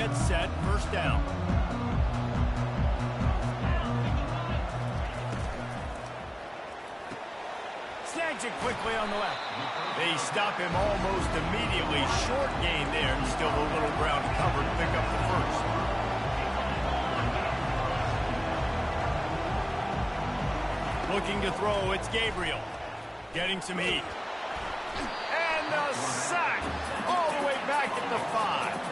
gets set, first down. Snags it quickly on the left. They stop him almost immediately. Short gain there, and still a little ground to cover to pick up the first. Looking to throw, it's Gabriel. Getting some heat. And the sack! All the way back at the 5.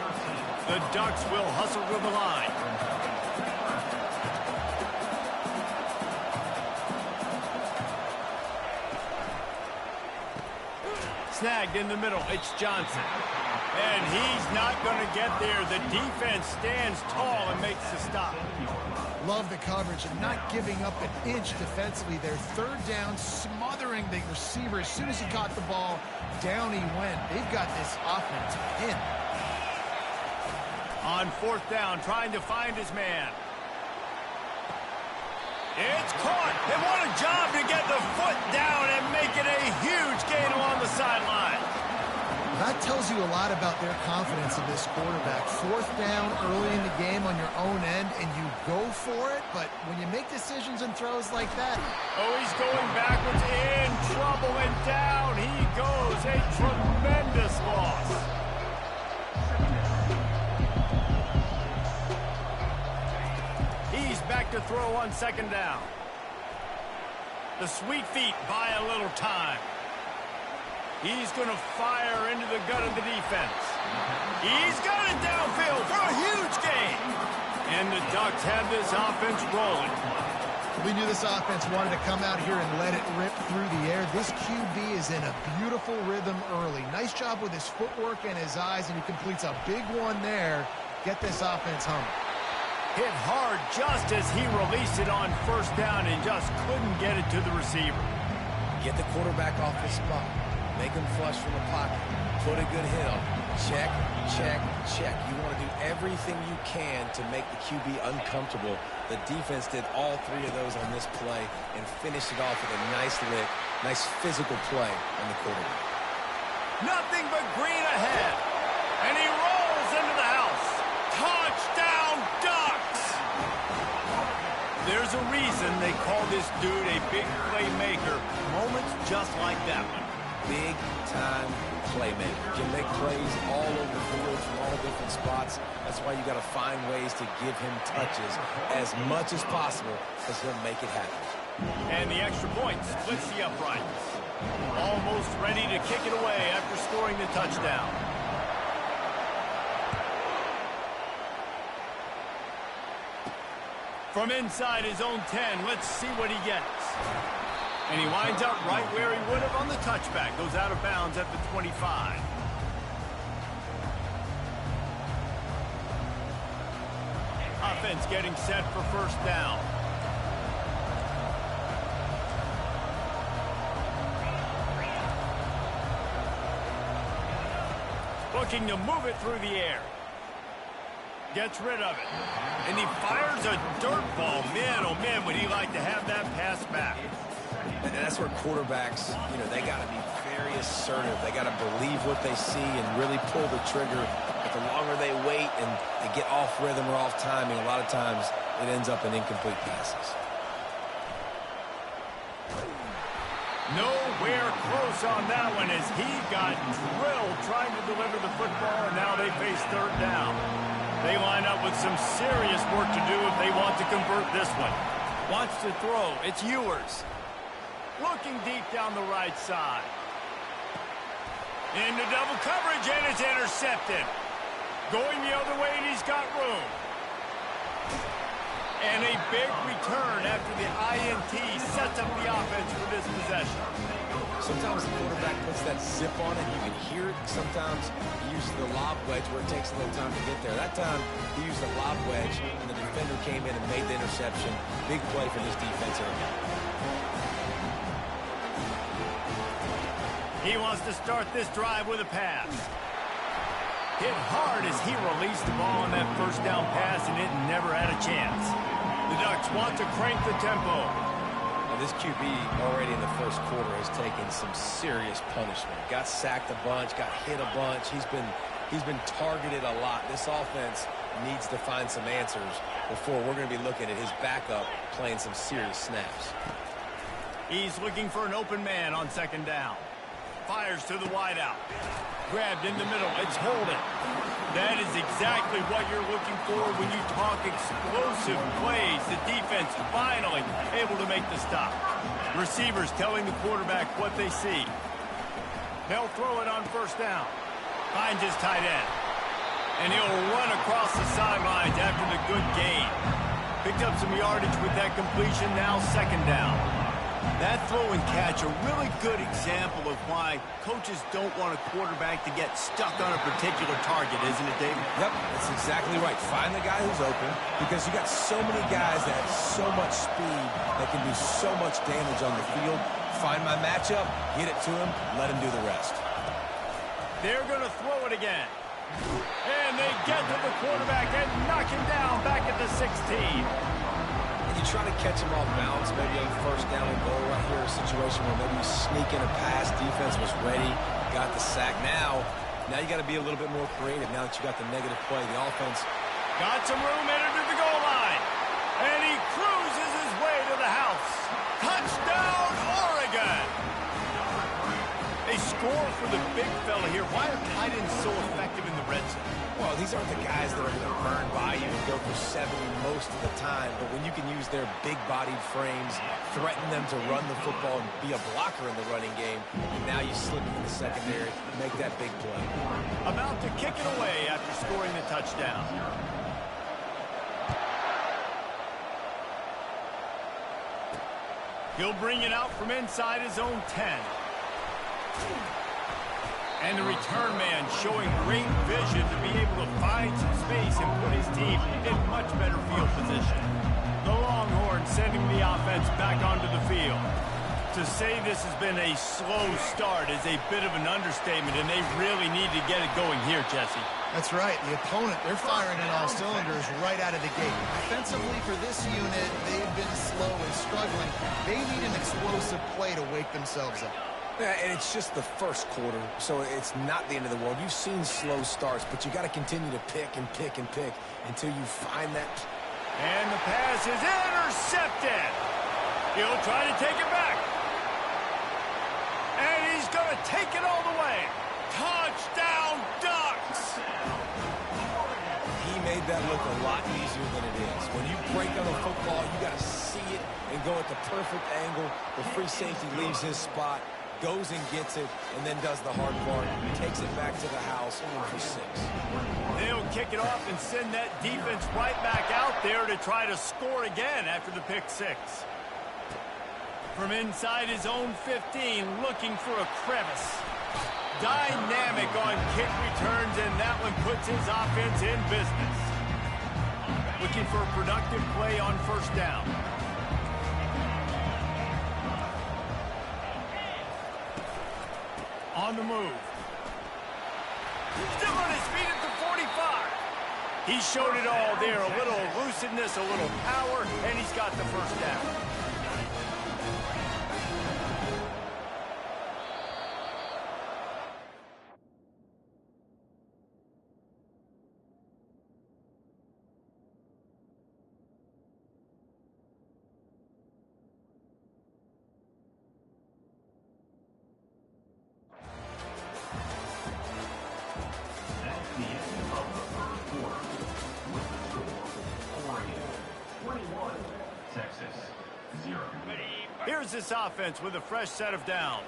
The Ducks will hustle to the line. Snagged in the middle, it's Johnson. And he's not going to get there. The defense stands tall and makes the stop. Love the coverage and not giving up an inch defensively. Their third down, smothering the receiver. As soon as he caught the ball, down he went. They've got this offense pinned. On fourth down, trying to find his man. It's caught. And what a job to get the foot down and make it a huge gain along the sideline. That tells you a lot about their confidence in this quarterback. Fourth down early in the game on your own end, and you go for it. But when you make decisions and throws like that... Oh, he's going backwards, in trouble, and down he goes. A tremendous loss. He's back to throw on second down. The sweet feet buy a little time. He's going to fire into the gut of the defense. He's got it downfield for a huge gain. And the Ducks have this offense rolling. We knew this offense wanted to come out here and let it rip through the air. This QB is in a beautiful rhythm early. Nice job with his footwork and his eyes, and he completes a big one there. Get this offense humming. Hit hard just as he released it on first down and just couldn't get it to the receiver. Get the quarterback off his spot. Make him flush from the pocket. Put a good hit on. Check, check, check. You want to do everything you can to make the QB uncomfortable. The defense did all three of those on this play and finished it off with a nice lick, nice physical play on the quarterback. Nothing but green ahead. And he rolls into the house. Touchdown, Ducks! There's a reason they call this dude a big playmaker. Moments just like that one. Big-time playmaker. Can make plays all over the field from all different spots. That's why you got to find ways to give him touches as much as possible because he'll make it happen. And the extra point splits the uprights. Almost ready to kick it away after scoring the touchdown. From inside his own 10, let's see what he gets. And he winds up right where he would have on the touchback. Goes out of bounds at the 25. Offense getting set for first down. Looking to move it through the air. Gets rid of it. And he fires a dirt ball. Man, oh man, would he like to have that pass back. And that's where quarterbacks, they got to be very assertive. They got to believe what they see and really pull the trigger. But the longer they wait and they get off rhythm or off timing, a lot of times it ends up in incomplete passes. Nowhere close on that one as he got drilled trying to deliver the football, and now they face third down. They line up with some serious work to do if they want to convert this one. Wants to throw. It's Ewers. Looking deep down the right side. Into double coverage, and it's intercepted. Going the other way, and he's got room. And a big return after the INT sets up the offense for this possession. Sometimes the quarterback puts that zip on it. You can hear it. Sometimes he uses the lob wedge where it takes a little time to get there. That time, he used the lob wedge, and the defender came in and made the interception. Big play for this defensive line. He wants to start this drive with a pass. Hit hard as he released the ball on that first down pass, and it never had a chance. The Ducks want to crank the tempo. Now this QB already in the first quarter has taken some serious punishment. Got sacked a bunch, got hit a bunch. He's been targeted a lot. This offense needs to find some answers before we're going to be looking at his backup playing some serious snaps. He's looking for an open man on second down. Fires to the wideout. Grabbed in the middle. It's holding. That is exactly what you're looking for when you talk explosive plays. The defense finally able to make the stop. Receivers telling the quarterback what they see. They'll throw it on first down. Finds his tight end. And he'll run across the sidelines after the good gain. Picked up some yardage with that completion. Now second down. That throw and catch, a really good example of why coaches don't want a quarterback to get stuck on a particular target, isn't it, David? Yep, that's exactly right. Find the guy who's open, because you got so many guys that have so much speed that can do so much damage on the field. Find my matchup, get it to him, let him do the rest. They're going to throw it again. And they get to the quarterback and knock him down back at the 16. You try to catch him off balance, maybe on first down and goal right here, a situation where maybe you sneak in a pass, defense was ready, got the sack. Now you got to be a little bit more creative now that you got the negative play. The offense got some room headed to the goal line, and he cruises his way to the house. Touchdown, Oregon! A score for the big fella here. Why are tight ends so effective in the red zone? Well, these aren't the guys that are going to burn by you and go for 70 most of the time, but when you can use their big-bodied frames, threaten them to run the football and be a blocker in the running game, and now you slip into the secondary, make that big play. About to kick it away after scoring the touchdown. He'll bring it out from inside his own 10. And the return man showing great vision to be able to find some space and put his team in much better field position. The Longhorns sending the offense back onto the field. To say this has been a slow start is a bit of an understatement, and they really need to get it going here, Jesse. That's right. The opponent, they're firing in all cylinders right out of the gate. Defensively for this unit, they've been slow and struggling. They need an explosive play to wake themselves up. Yeah, and it's just the first quarter, so it's not the end of the world. You've seen slow starts, but you got to continue to pick and pick and pick until you find that. And the pass is intercepted. He'll try to take it back. And he's going to take it all the way. Touchdown, Ducks! He made that look a lot easier than it is. When you break on a football, you got to see it and go at the perfect angle. The free safety leaves his spot, goes and gets it, and then does the hard part, takes it back to the house for 6. They'll kick it off and send that defense right back out there to try to score again after the pick 6. From inside his own 15, looking for a crevice. Dynamic on kick returns, and that one puts his offense in business. Looking for a productive play on first down. On the move. Still on his feet at the 45. He showed it all there. A little elusiveness, a little power, and he's got the first down. Here's this offense with a fresh set of downs.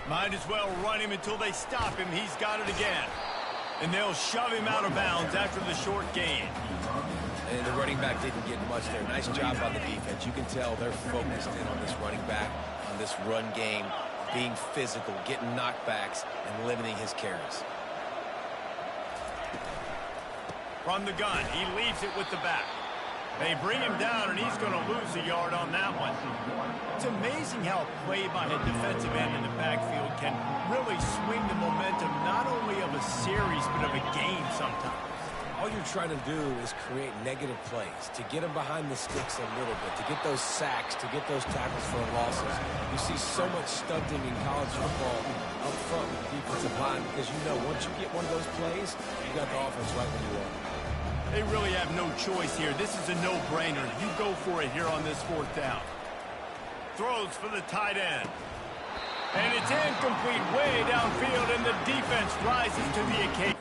Might as well run him until they stop him. He's got it again. And they'll shove him out of bounds after the short gain. And the running back didn't get much there. Nice job by the defense. You can tell they're focused in on this running back, on this run game, being physical, getting knockbacks, and limiting his carries. From the gun, he leaves it with the back. They bring him down, and he's going to lose a yard on that one. It's amazing how a play by a defensive end in the backfield can really swing the momentum not only of a series, but of a game sometimes. All you're trying to do is create negative plays, to get them behind the sticks a little bit, to get those sacks, to get those tackles for losses. You see so much stunting in college football up front with the defensive line because you know once you get one of those plays, you got the offense right where you want. They really have no choice here. This is a no-brainer. You go for it here on this 4th down. Throws for the tight end. And it's incomplete way downfield, and the defense rises to the occasion.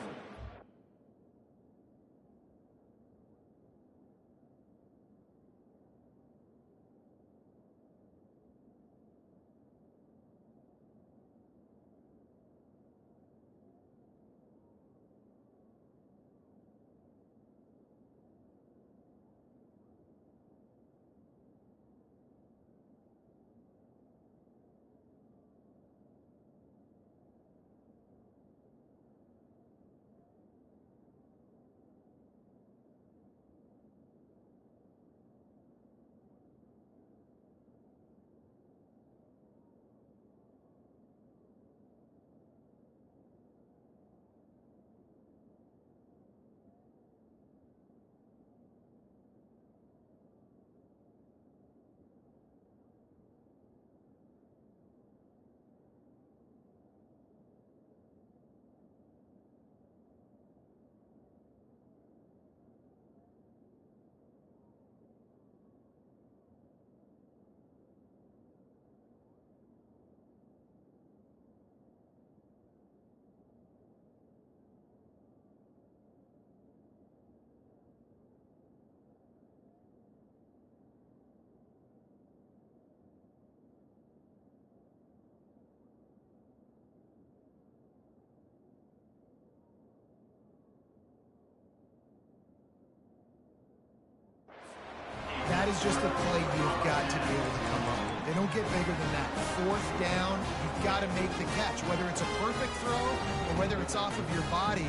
That is just a play you've got to be able to come up with. They don't get bigger than that. 4th down, you've got to make the catch. Whether it's a perfect throw or whether it's off of your body,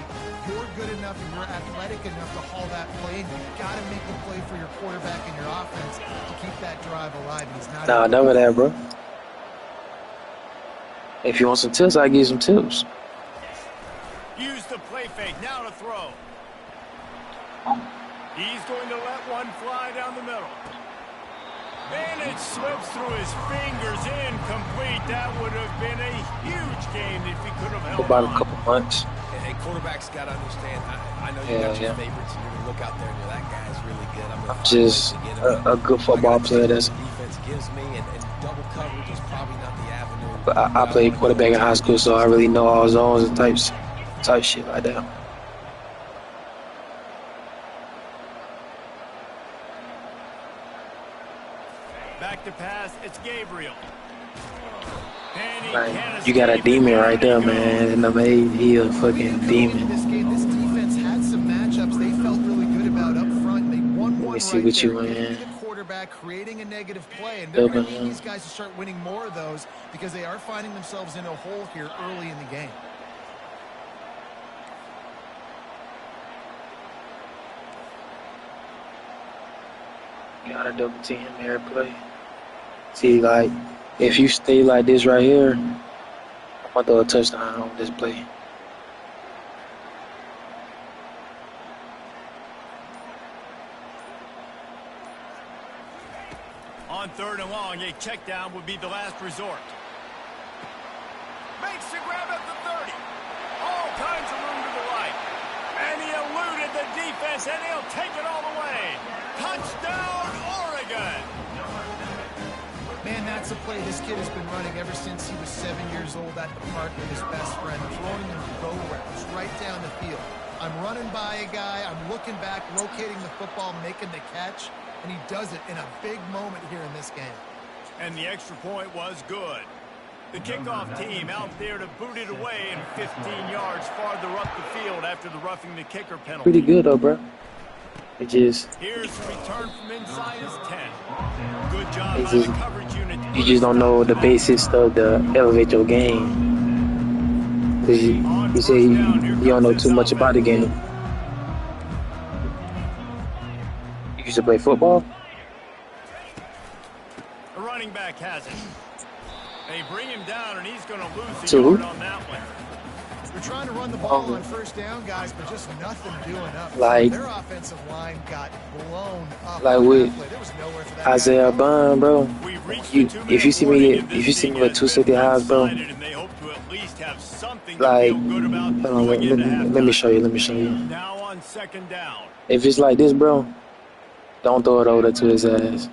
you're good enough and you're athletic enough to haul that play, and you've got to make the play for your quarterback and your offense to keep that drive alive. And he's not. Nah, never that, bro. If you want some tips, I give you some tips. Use the play fake. Now to throw. He's going to let one fly down the middle. And it slips through his fingers, incomplete. That would have been a huge game if he could have held About on. a couple months. Hey, quarterbacks got to understand. I know you got your favorites, and you're going to look out there and you're that guy's really good. I'm just a good football player. That's defense gives me, and double coverage is probably not the avenue. But I played quarterback in high school, so I really know all zones and type shit like that. Back to pass, it's Gabriel. Like, you got a demon right there, man. He a fucking demon. This game, this defense had some matchups they felt really good about up front. They won one Let me see right what you there. want. The quarterback creating a negative play, and they're going to need these guys to start winning more of those because they are finding themselves in a hole here early in the game. You gotta double team every play. See, like, if you stay like this right here, I'm gonna throw a touchdown on this play. On 3rd and long, a check down would be the last resort. Makes the grab at the 30. All kinds of room to the right. And he eluded the defense, and he'll take it all the way. Touchdown, Oregon! Man, that's a play this kid has been running ever since he was 7 years old at the park with his best friend, throwing them go routes right down the field. I'm running by a guy, I'm looking back, locating the football, making the catch, and he does it in a big moment here in this game. And the extra point was good. The kickoff team out there to boot it away and 15 yards farther up the field after the roughing the kicker penalty. Pretty good though, bro. It just Here's the return from inside his 10. Good job by just, the coverage unit. you just don't know the basics stuff to elevate your game. Cause you say you don't know too much about the game. You used to play football? The running back has it. They bring him down, and he's going to lose the To who? yard on that one. trying to run the ball on first down, guys, but just nothing doing up. Like, their offensive line got blown up. like with there was nowhere for that Isaiah Bond, bro. If you see me with 260 highs, bro. Like, hold on, let me show you. Now on second down. If it's like this, bro, don't throw it over to his ass.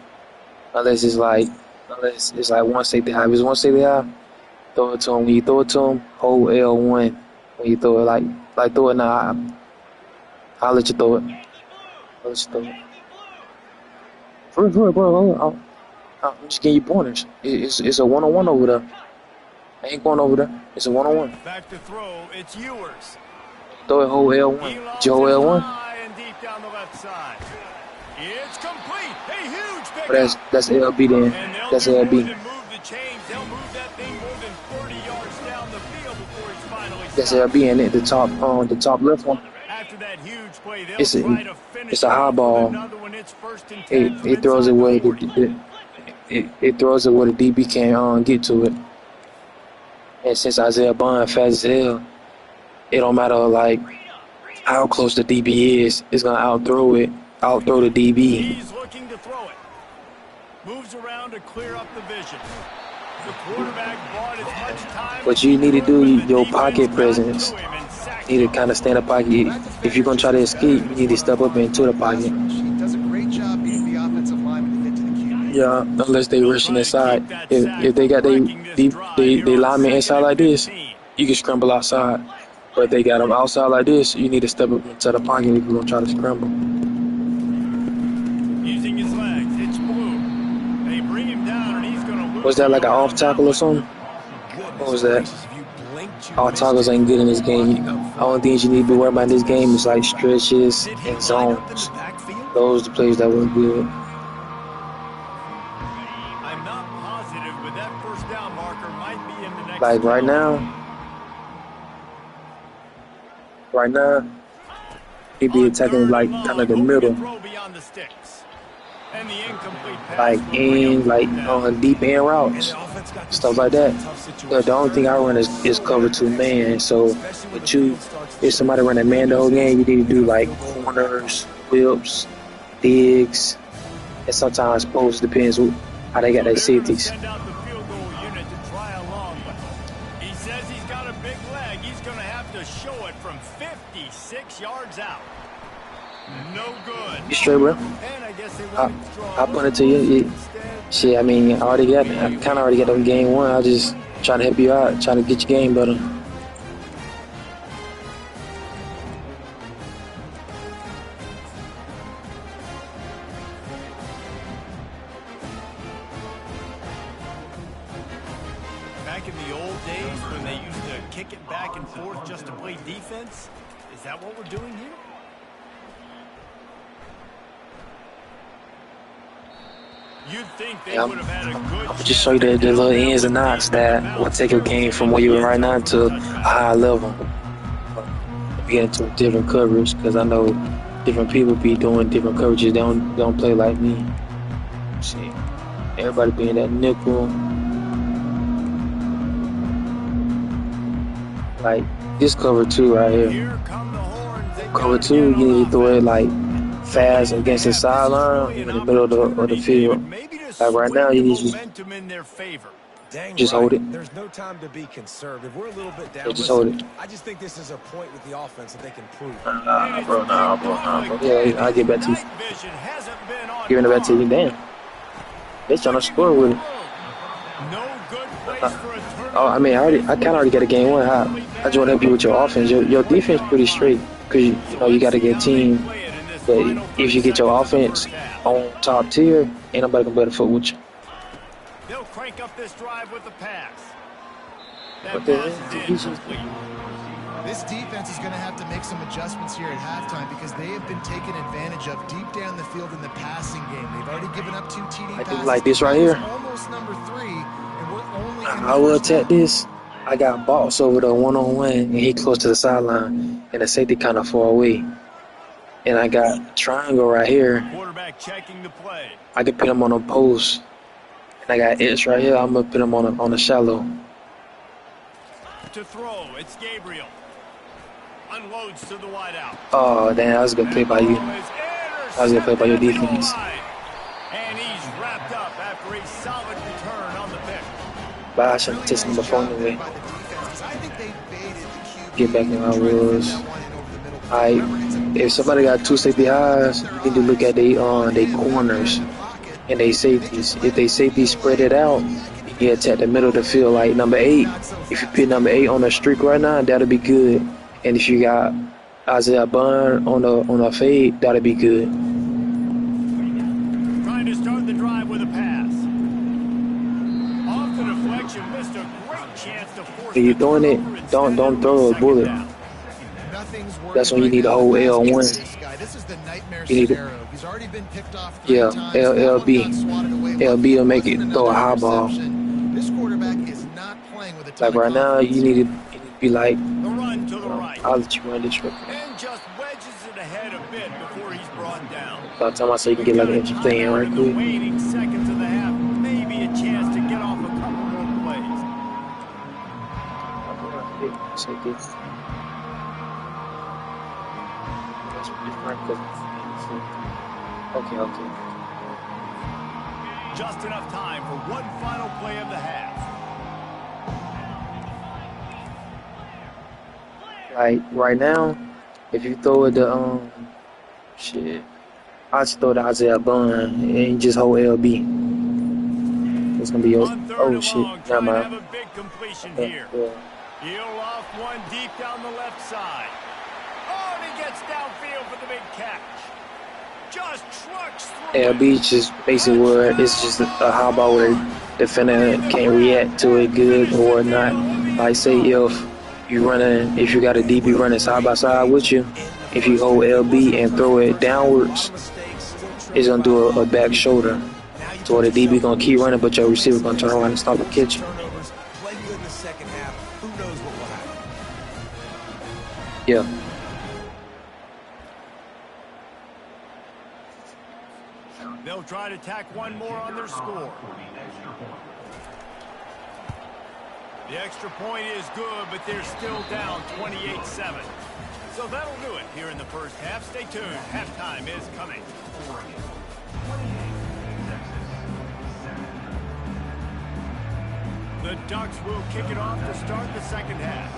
Unless it's like one safety high. If it's one safety high, throw it to him. When you throw it to him, hold L1. When you throw it, like throw it now, I'll let you throw it. For real, bro. I'm just giving you pointers. It's a one-on-one over there. I ain't going over there. It's a one-on-one. Back to throw. It's Ewers. Throw it whole L1. Joe L1. And deep down the left side. It's complete. A huge pickup. But that's LB then. That's LB. Move the chains. They'll move that thing more than 30 yards down the field before it's finally That's stopped. LB and the top left one. After that huge play, they'll It's try to finish a high ball. another one. It's first and 10 It throws it inside where the 40. it throws it where the DB can't get to it. And since Isaiah Bond fast as hell, it don't matter like how close the DB is. It's gonna outthrow the DB. He's looking to throw it. Moves around to clear up the vision. The quarterback bought as much time. What you need to do, The your defense pocket got presence. to him and sacked You need him. to kind of stand up pocket. If you're gonna try to escape, you need to step up into the pocket. She does a great job being the offensive lineman to get to the QB. Yeah, unless they rushing inside. If they got they linemen inside like this, you can scramble outside. But if they got them outside like this, you need to step up into the pocket if you're gonna try to scramble. Using his legs, it's Blue. They bring him down, and he's going to lose. Was that like an off tackle or something? What was that? Off tackles ain't good in this game. Only things you need to be worried about in this game is like stretches and zones. Those are the plays that were good. I'm not positive, but that first down marker might be in the next. Like right now, he be attacking like kind of the middle, like on deep end routes, stuff like that. The only thing I run is cover 2 man. So with you, if somebody run a man the whole game, you need to do like corners, whips, digs, and sometimes posts. Depends how they got their safeties. He says he's got a big leg. He's going to have to show it from 56 yards out. No good. You straight, bro? And I guess they let him draw I'll put it to you. Shit, I mean, I kind of already got them game 1. I just trying to help you out, trying to get your game better. Back in the old days when they used to kick it back and forth just to play defense, is that what we're doing here? You'd think they would have had a good. I'll just show you the little ins and outs that will take your game from where you are right now to a high level. We get into different coverage because I know different people be doing different coverages. They don't play like me. See, everybody being that nickel. Like this cover 2 right here. Here come the horns. Cover 2, you need to throw it like fast against the sideline in the middle of the field. Like right now, you need to just hold it. There's no time to be conservative. We're a little bit down. Yeah, just hold it. I just think this is a point with the offense that they can prove. Nah, bro. Yeah, I'll get back to you. Giving it back to you, damn. They're trying to score with it. I mean, I kind of already got a game 1. I just want to help you with your offense. Your defense pretty straight because you got to get a team. But if you get your offense on top tier, ain't nobody gonna better foot with you. They'll crank up this drive with the pass. This defense is going to have to make some adjustments here at halftime because they have been taken advantage of deep down the field in the passing game. They've already given up 2 TD passes. Like this right here. Almost number 3, and we're only in I will attack this. I got boss over the one-on-one, and he close to the sideline, and the safety kind of far away. And I got triangle right here. Quarterback checking the play. I can put him on a post. And I got X right here. I'm gonna put him on a shallow. To throw, it's Gabriel. Unloads to the wide out. Oh, damn, that was a good play by you. That was a good play by your defense. And he's wrapped up after a solid return on the pick. But I shouldn't test him before anyway. Get back in my rules. Alright, if somebody got two safety highs, you need to look at they corners and they safeties. If they safety spread it out, you attack the middle of the field like number 8. If you put number 8 on a streak right now, that'll be good. And if you got Isaiah Bond on a fade, that'll be good. Trying to start the drive with a pass. Off the deflection, missed a great chance to force. If you're throwing it, don't throw a bullet. That's when you need to hold L1. You need to, yeah, LB. LB will make it throw a high ball. Like right now, you need to be like, I'll let you run this trick. And just wedges it ahead a bit before he's brought down. By the time I say you can get like an extra play in right quick. Waiting seconds of the half, maybe a chance to get off a couple more plays. Say this. Okay. Just enough time for one final play of the half. Like right now, if you throw it to I just throw it to Isaiah Bond and just hold LB. It's gonna be oh shit, never mind. Have a big completion here. He'll off one deep down the left side. Oh, and he gets downfield for the big catch. Just trucks through. LB just basically where it's just a high ball where the defender can't react to it good or not. Like say if you got a DB running side by side with you, if you hold LB and throw it downwards, it's gonna do a back shoulder. So the DB gonna keep running, but your receiver gonna turn around and stop the catch. Yeah. They'll try to tack one more on their score. The extra point is good, but they're still down 28-7. So that'll do it here in the first half. Stay tuned. Halftime is coming. The Ducks will kick it off to start the second half.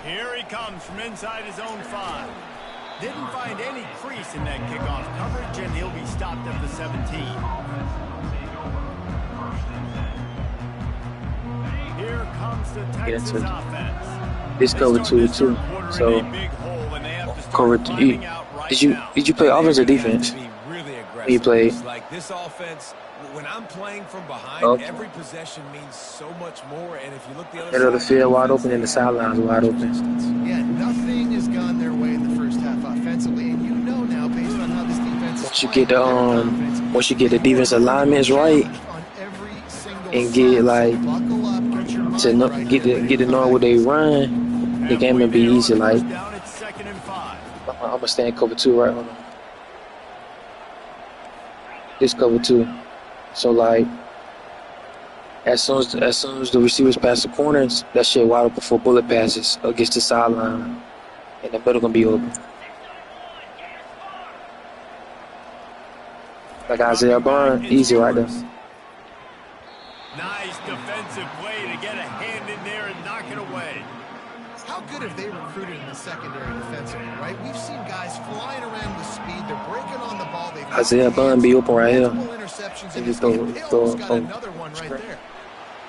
Here he comes from inside his own 5. Didn't find any crease in that kickoff coverage, and he'll be stopped at the 17. Here comes the Texas offense. This cover 2 too. So cover 2. Did you play offense or defense? You played. Like this offense, when I'm playing from behind, every possession means so much more. And if you look the other side, the field wide open and the sidelines wide open. Yeah, nothing has gone their way in the first half offensively, and you know now based on how this defense. Once you get the defense alignments right, and get like get to know where they run, the game will be easy. Like I'm gonna stand cover 2 right on. This cover 2. So like as soon as the receivers pass the corners, that shit wide open for bullet passes against the sideline. And the middle gonna be open. Like Isaiah Bond, easy right there. Nice defensive play to get a hand in there and knock it away. How good have they recruited in the secondary defensively, right? We've seen guys flying around with speed. They're breaking on the ball. Isaiah Bond be open right here. And just throw another one right there.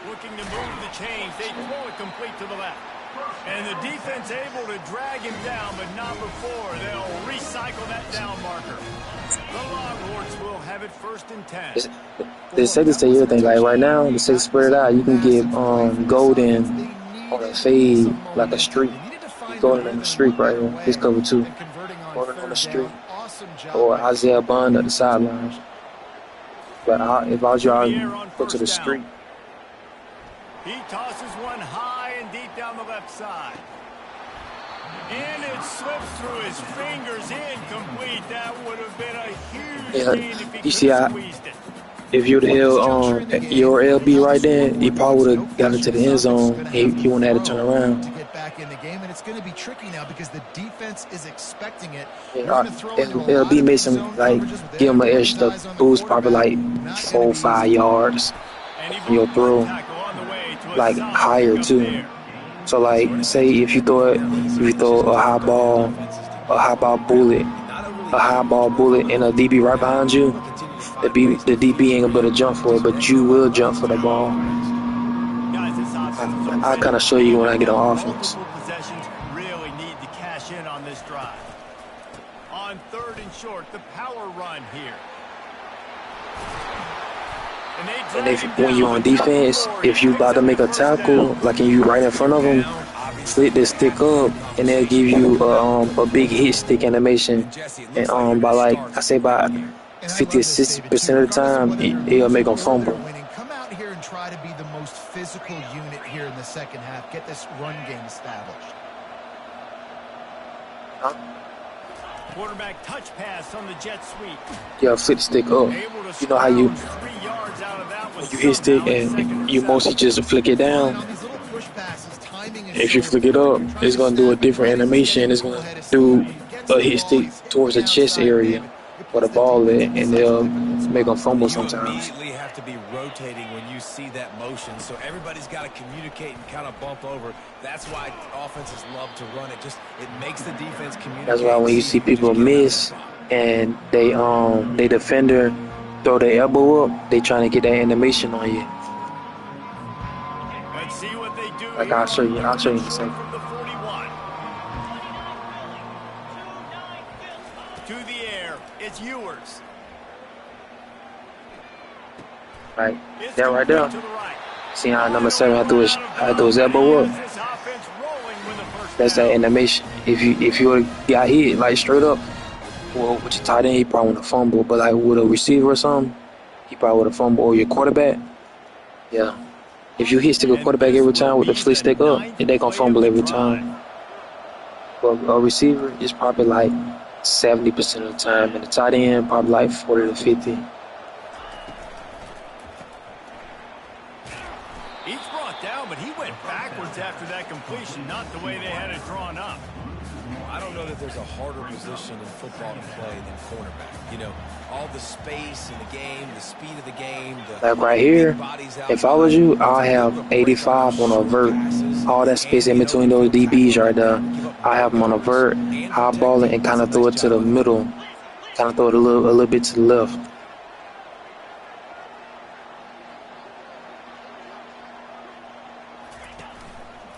Looking to move the chains. They throw it complete to the left. And the defense able to drag him down, but not before. They'll recycle that down marker. The Longhorns will have it 1st and 10. The second stay here thing, like right now, the second spread it out, you can get Golden on a fade, like a streak. Golden on the streak right here. This cover 2. Golden on the streak. Or Isaiah Bond at the sideline. But if I was you, I'd go to the streak. He tosses one high and deep down the left side. And it slips through his fingers, incomplete. That would have been a huge gain if he could have squeezed it. if you'd held your LB right there, he probably would have got into the end zone. He wouldn't have had to turn around. To get back in the game, and it's going to be tricky now because the defense is expecting it. Yeah, LB made some, like, give him an extra boost, probably like 4 or 5 yards in your throw, like higher too. So like, say if you throw a high ball bullet, and a DB right behind you, the DB ain't gonna be able to jump for it, but you will jump for the ball. I'll kind of show you when I get on offense. Possessions really need to cash in on this drive. On 3rd and short, the power run here. When you're on defense, if you about to make a tackle, like and you right in front of them, flick this stick up, and they'll give you a big hit stick animation. And by like I say, by 50 or 60% of the time, it'll make them fumble. Come out here and try to be the most physical unit here in the second half. Get this run game established. Quarterback touch pass on the jet sweep. Yeah, flick the stick up. You know how you hit stick and you mostly just flick it down. If you flick it up, it's gonna do a different animation. It's gonna do a hit stick towards the chest area where the ball is, and they'll make them fumble sometimes. You immediately have to be rotating when you see that motion, so everybody's got to communicate and kind of bump over. That's why offenses love to run it. It makes the defense communicate. That's why when you see people miss and they defender throw their elbow up, they trying to get that animation on you. Let's see what they do. Like I'll show you in a second. From the 41. To the air, it's Ewers. Right, that right there. See how number 7 had threw his elbow up. That's that animation. If you would have got hit like straight up, well, with your tight end, he probably would have fumbled. But like with a receiver or something, he probably would have fumbled. Or your quarterback, yeah. If you hit stick a quarterback every time with the flick stick up, they gonna fumble every time. But a receiver is probably like 70% of the time, and the tight end probably like 40 to 50. He's brought down, but he went backwards after that completion, not the way they had it drawn up. I don't know that there's a harder position in football to play than cornerback. You know, all the space in the game, the speed of the game. Like right here, if I was you, I'll have 85 on a vert. All that space in between those DBs right there, I have them on a vert, high ball it, and kind of throw it to the middle. Kind of throw it a little bit to the left.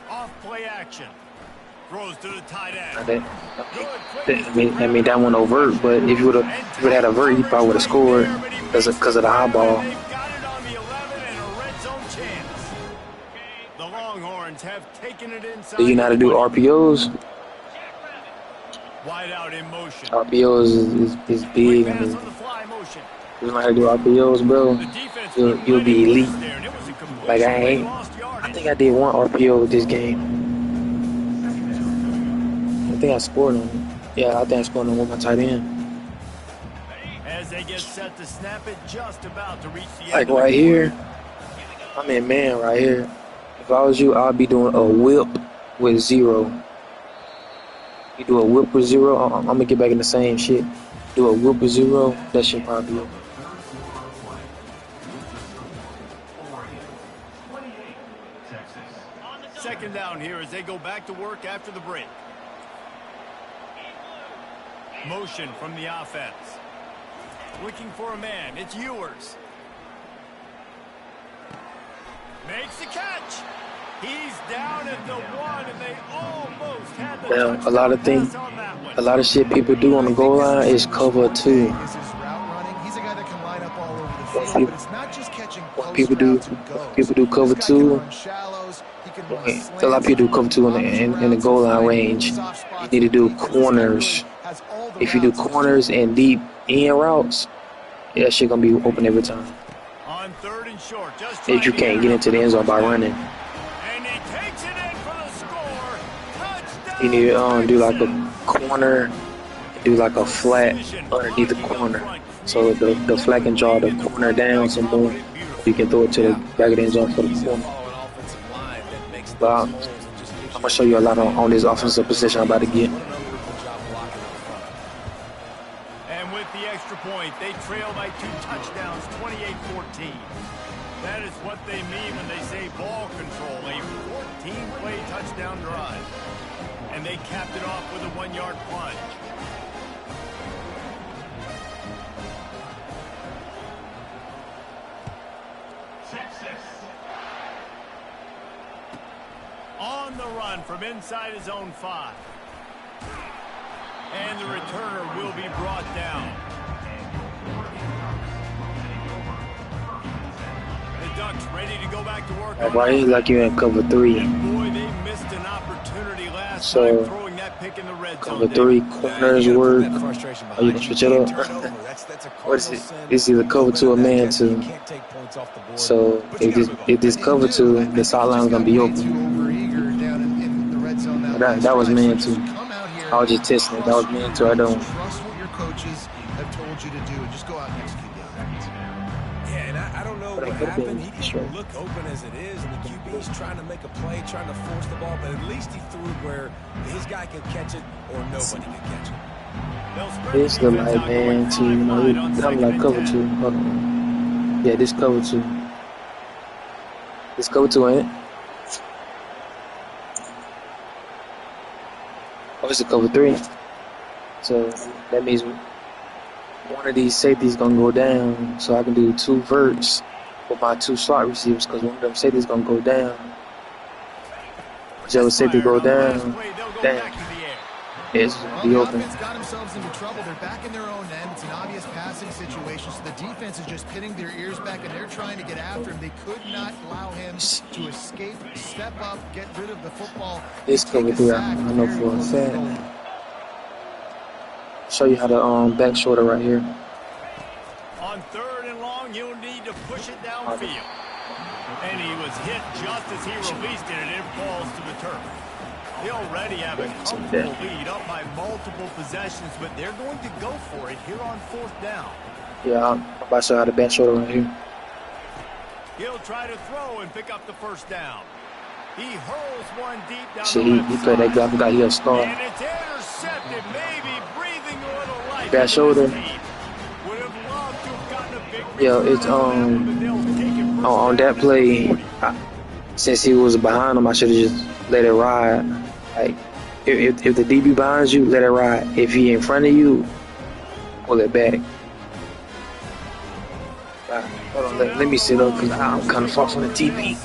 Off play action. Throws to the tight end. I mean that one overt, but if you would have had a vert, you probably would have scored because of the high ball. They've got it on the 11 and a red zone chance. The Longhorns have taken it inside. Do you know how to do RPOs? Wide out in motion. RPOs is big. I mean, you know how to do RPOs, bro. You'll be elite. Like I think I did one RPO with this game. I think I scored on it. Yeah, I think I scored on with my tight end. As they get set to snap it, just about to reach the like right here, I'm in man right here. If I was you, I'd be doing a whip with 0. You do a whip with 0, I'm gonna get back in the same shit. Do a whip with 0, that shit probably be over. Second down here as they go back to work after the break. Motion from the offense. Looking for a man. It's Ewers. Makes the catch. He's down at the 1, and they almost had the touchdown. A lot of shit people do on the goal line is cover 2. What people do cover 2. A lot of people do cover 2 in the goal line range. You need to do corners. If you do corners and deep in routes, that shit gonna be open every time. On 3rd and short, if you can't get into the end zone by running. And he takes it in for the score. Touchdown. You need to do like a corner, do like a flat underneath the corner. So the flag can draw the corner down some more. You can throw it to the back of the end zone for the corner. But I'm gonna show you a lot on this offensive position I'm about to get. And with the extra point, they trail by 2 touchdowns, 28-14. That is what they mean when they say ball control, a 14-play touchdown drive. And they capped it off with a 1-yard plunge. On the run from inside his own 5. And the returner will be brought down. The Ducks ready to go back to work. Right here, like you're in cover 3. Boy, they missed an opportunity last time throwing that pick in the red zone. Cover 3 corners work. Are you gonna switch it up? What is it? It's either cover 2 or man 2. So if this cover 2, the sideline's gonna be open. That was man 2. I was just testing it. That was man 2. I don't. Trust what your coaches have told you to do and just go out and execute the offense. Yeah, and I don't know what happened. He didn't look open as it is, and the QB's trying to make a play, trying to force the ball, but at least he threw where his guy could catch it or nobody could catch it. This look like man 2. I'm like cover 2. Hold on. Yeah, this cover 2. This cover 2 ain't it? Oh, it's a cover 3. So that means one of these safeties gonna go down. So I can do 2 verts with my 2 slot receivers because one of them safeties gonna go down. Whichever safety go down, damn. It's the open. Offense got themselves into trouble. They're back in their own end. It's an obvious passing situation. So the defense is just pinning their ears back, and they're trying to get after him. They could not allow him to escape, step up, get rid of the football. It's cover 3. I know for a fact. Show you how to back shoulder right here. On 3rd and long, you'll need to push it downfield. And he was hit just as he released it, and it falls to the turf. They already have a comfortable lead up by multiple possessions, but they're going to go for it here on 4th down. Yeah, I'm about to show you how to back shoulder right here. He'll try to throw and pick up the 1st down. He hurls one deep down See, the he played that guy. I forgot he a star. and it's intercepted, maybe breathing a little life. Back shoulder. Would have loved to have gotten a big Yeah, it's on that play. Since he was behind him, I should have just let it ride. Like if the DB behind you, let it ride. If he in front of you, pull it back. Hold on, let me sit up because I'm kind of far from the DB.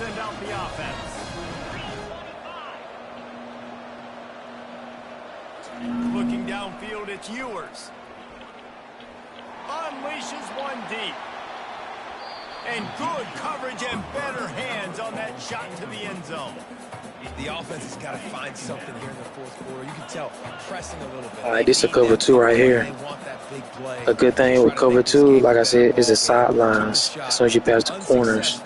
Looking downfield, it's Ewers. Unleashes one deep. And good coverage and better hands on that shot to the end zone. The offense has got to find something here in the 4th quarter. You can tell pressing a little bit. All right, this is a cover 2 right here. A good thing with cover 2, like I said, is the sidelines. As soon as you pass the corners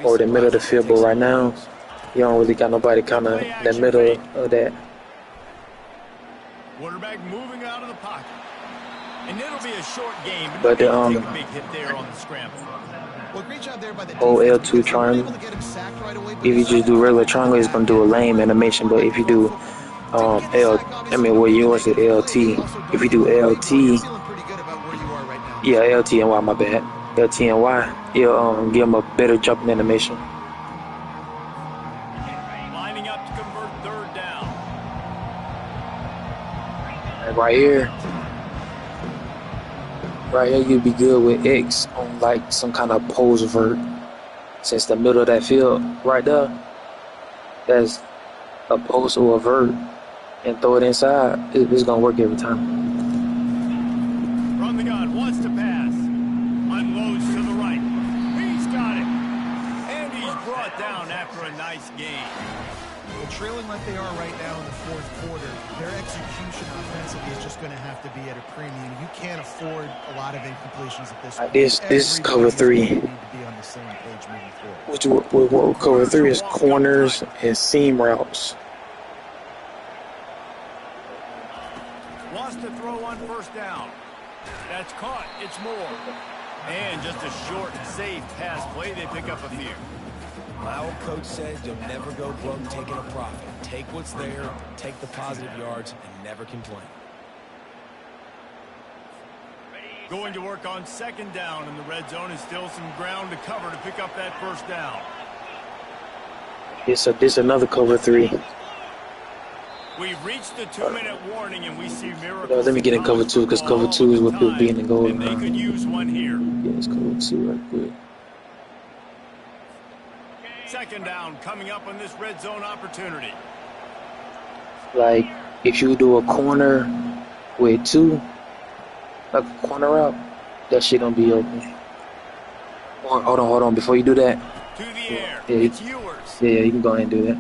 or the middle of the field, but right now, you don't really got nobody kind of in the middle of that. Quarterback moving out of the pocket. And it'll be a short game, but take a big hit there on the scramble. Well, great job there by the L2 triangle. If you just do regular triangle, it's gonna do a lame animation. But if you do yours is LT. If you do LT, yeah, LT and Y, my bad. LT and Y, you'll give them a better jumping animation. Lining up to convert 3rd down. And right here, you'd be good with X on like some kind of pose vert. Since the middle of that field right there, that's a post or a vert, and throw it inside. It's gonna work every time. From the gun, wants to pass. Unloads to the right. He's got it. And he's brought down after a nice game. Well, trailing like they are right now in the 4th quarter, their execution offensively is just going to have to be at a premium. You can't afford a lot of incompletions at this point. This is cover 3. Need to be on the same page moving forward. What cover 3 is corners and seam routes. Wants to throw on 1st down. That's caught. It's Moore. And just a short, safe pass play. They pick up a few. My old coach said you'll never go broke taking a profit. Take what's there, take the positive yards, and never complain. Going to work on second down in the red zone, and still some ground to cover to pick up that first down. This is another cover 3. We've reached the 2-minute warning, and we see miracles. Let me get in cover 2 because cover 2 is what people be in the goal line. They could use one here. Yeah, it's cover 2 right quick. Second down coming up on this red zone opportunity. Like, if you do a corner with 2, like a corner route, that shit gonna be open. Hold on. Before you do that, to the air. Yeah, It's yours. Yeah, you can go ahead and do that.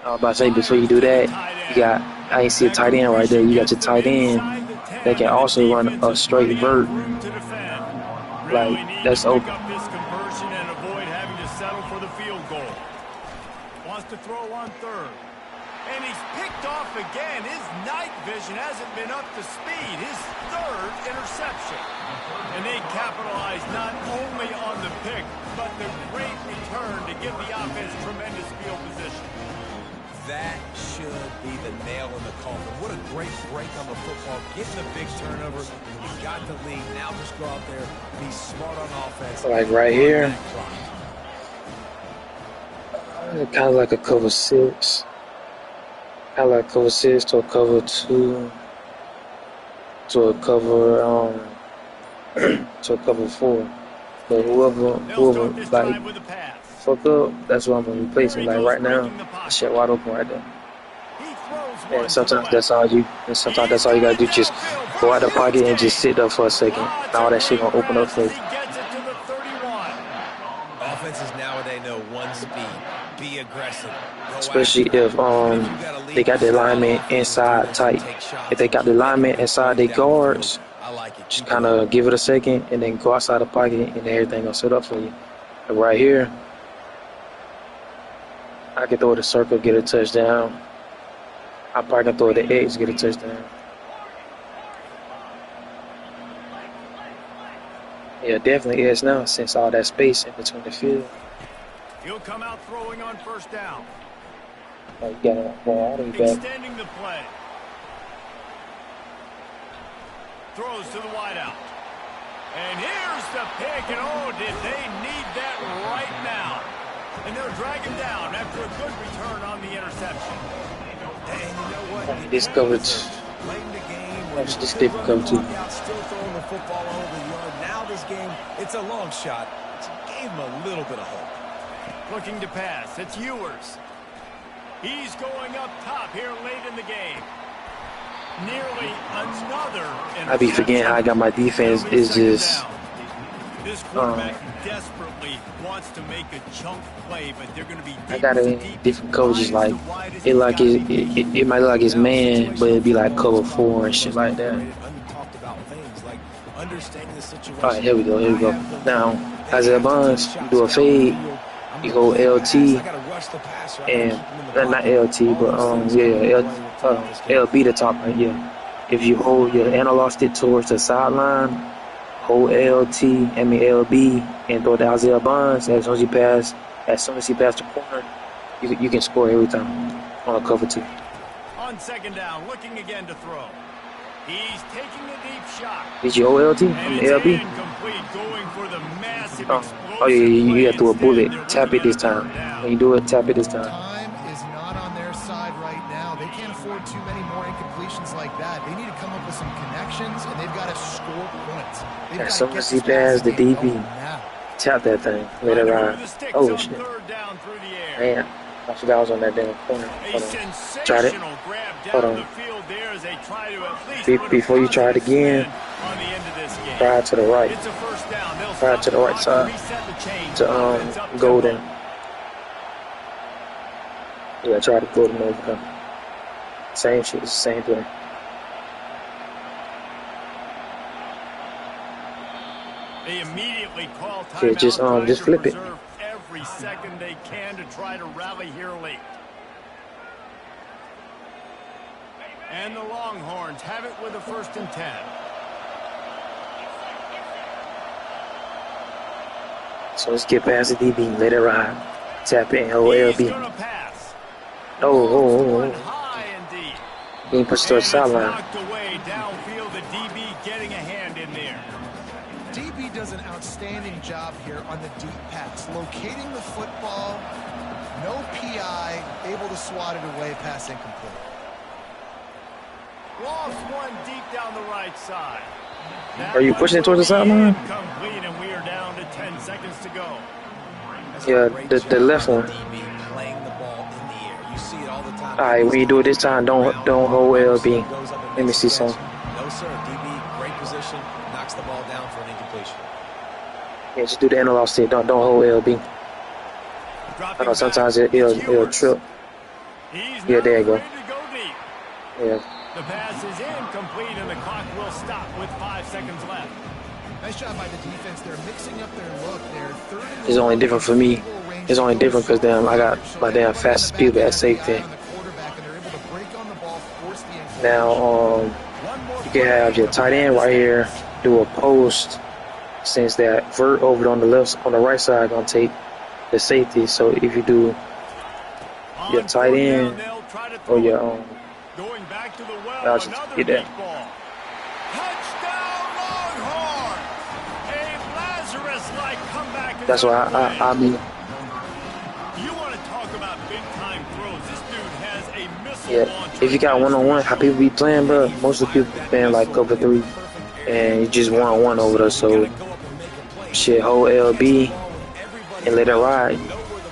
I was about to say, before you do that, you got, I ain't see a tight end right there. You got your tight end that can also run a straight vert. Like, that's open. This conversion and avoid having to settle for the field goal. Wants to throw on third. And he's picked off again. His night vision hasn't been up to speed. His third interception. And they capitalize not only on the pick, but the great return to give the offense tremendous field position. That should be the nail in the coffin. What a great break on the football. Getting the big turnover. You got the lead. Now just go out there, be smart on offense. Like right here. Kind of like a cover 6. I like cover 6 to a cover 2 to a cover to a cover 4. But whoever like fuck up, that's what I'm gonna replace it. Like right now, that shit wide open right there. And sometimes that's all you gotta do. Just go out the pocket and just sit there for a second. And all that shit gonna open up for you. Offenses nowadays know one speed. Be aggressive. Especially if they got the lineman inside tight. If they got the lineman inside their guards, just kind of give it a second and then go outside the pocket and everything gonna set up for you. And right here, I can throw the circle, get a touchdown. I probably can throw the X, get a touchdown. Yeah, definitely is now since all that space in between the field. He'll come out throwing on first down. Oh, you got it all the way back. Extending the play. Throws to the wideout. And here's the pick, and oh, did they need that right now. And they'll drag him down after a good return on the interception. And you know what? This coverage. Watch this different cover too. Still throwing the football over the yard. Now this game, it's a long shot. It gave him a little bit of hope. Looking to pass. It's Ewers. He's going up top here late in the game. Nearly another. I be forgetting how I got my defense. Is just. This quarterback desperately wants to make a chunk play, but they're going to be. I got a different coaches like it might look like it's man, but it'd be like cover 4 and shit like that. All right, here we go. Now, Isaiah Bonds, you do a fade, you go LT, and not LT, but LB the top right here. If you hold your analog stick towards the sideline, hold LB, and throw the Isaiah Bonds. As soon as he passes the corner, you can score every time on a cover 2. On second down, looking again to throw. He's taking a deep shot. Did you hold LT on the LB? Going for the massive oh yeah, you got to a bullet. Tap it this time. When you do it, tap it this time. Time is not on their side right now. They can't afford too many more incompletions like that. They need to come up with some connections, and they've got to score points. As soon as he passed the DB, tap that thing, let it ride. Oh shit. Man, I forgot I was on that damn corner. Hold on. Tried it. Hold on. Before you try it again, try it to the right. Try it to the right side. To Golden. Yeah, try to Golden over. Same shit, same thing. They immediately call timeout. Yeah, just flip it. Every second they can to try to rally here late. And the Longhorns have it with a 1st and 10. So let's get past the DB, let it ride. Tap in, hold He's LB. gonna pass. Oh. High and deep. Being pushed to the And it's sideline. knocked away downfield. The DB getting a hand in there. DB does an outstanding job here on the deep pass, locating the football, no PI, able to swat it away, pass incomplete. Lost one deep down the right side. That Are you one pushing it towards the will be sideline? incomplete, and we are down to 10 seconds to go. Yeah, the left one. DB playing the ball in the air. You see it all the time. All right, when you do it this time, don't hold LB. Let me see something. No, sir. DB, great position. Knocks the ball down for an incompletion. Yeah, just do the analog stick. Don't hold LB. I know sometimes it'll trip. He's Yeah, there you go. ready to go deep. Yeah. The pass is incomplete, and the clock will stop with 5 seconds left. Nice job by the defense. They're mixing up their look there. Third and It's only different for me. It's only different because I got my damn fast speed at safety. Now, you can have your tight end right here do a post, since that vert over on the right side gonna take the safety. So if you do your tight end or your Going back to the well, I'll just another get that. deep ball. Touchdown Longhorn! A Lazarus-like comeback. is that's why underway. I mean, You want to talk about big-time throws? This dude has a missile yeah. launcher. If you got one-on-one, how people be playing, bro? Most of the people be playing like cover 3, and you just one-on-one over there. So shit, hold LB and let it ride.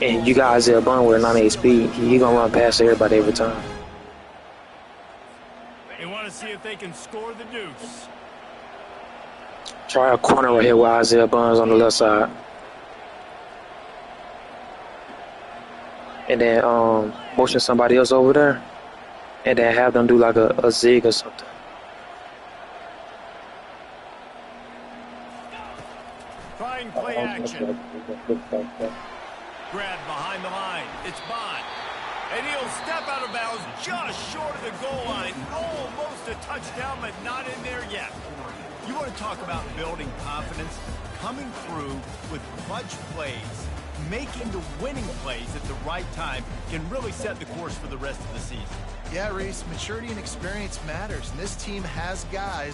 And you got Isaiah Bond with a 98 speed. He gonna run past everybody every time. They want to see if they can score the deuce. Try a corner right here with Isaiah Bonds on the left side. And then motion somebody else over there. And then have them do like a zig or something. Trying play action. Grab behind the line. It's Bond. And he'll step out of bounds just short of the goal line. Almost a touchdown, but not in there yet. You want to talk about building confidence? Coming through with clutch plays, making the winning plays at the right time can really set the course for the rest of the season. Yeah, Reese, maturity and experience matters, and this team has guys